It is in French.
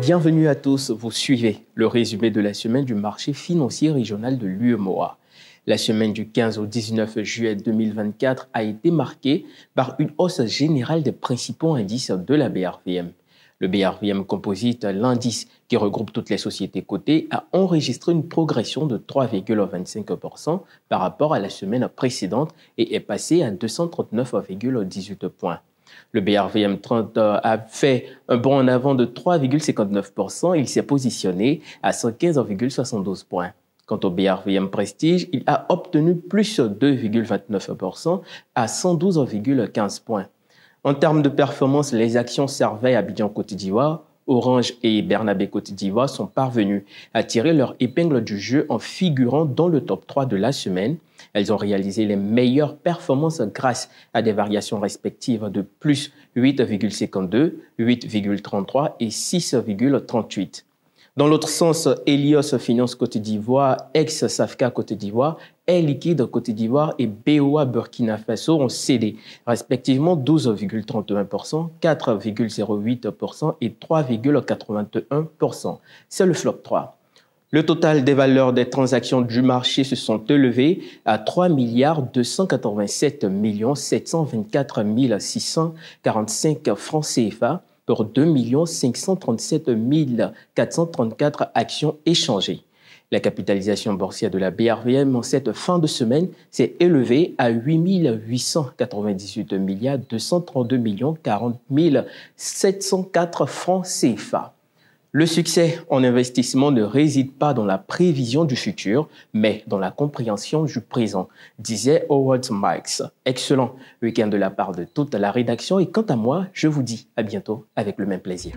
Bienvenue à tous, vous suivez le résumé de la semaine du marché financier régional de l'UEMOA. La semaine du 15 au 19 juillet 2024 a été marquée par une hausse générale des principaux indices de la BRVM. Le BRVM Composite, l'indice qui regroupe toutes les sociétés cotées, a enregistré une progression de 3,25% par rapport à la semaine précédente et est passé à 239,18 points. Le BRVM 30 a fait un bond en avant de 3,59%. Il s'est positionné à 115,72 points. Quant au BRVM Prestige, il a obtenu plus 2,29% à 112,15 points. En termes de performance, les actions Serveil Abidjan Côte d'Ivoire, Orange et Bernabé Côte d'Ivoire sont parvenus à tirer leur épingle du jeu en figurant dans le top 3 de la semaine. Elles ont réalisé les meilleures performances grâce à des variations respectives de plus 8,52, 8,33 et 6,38. Dans l'autre sens, Helios Finance Côte d'Ivoire, ex-Safka Côte d'Ivoire, Air Liquide Côte d'Ivoire et BOA Burkina Faso ont cédé respectivement 12,31%, 4,08% et 3,81%. C'est le flop 3. Le total des valeurs des transactions du marché se sont élevées à 3 287 724 645 francs CFA pour 2 537 434 actions échangées. La capitalisation boursière de la BRVM en cette fin de semaine s'est élevée à 8 898 232 40 704 francs CFA. Le succès en investissement ne réside pas dans la prévision du futur, mais dans la compréhension du présent, disait Howard Marks. Excellent week-end de la part de toute la rédaction et quant à moi, je vous dis à bientôt avec le même plaisir.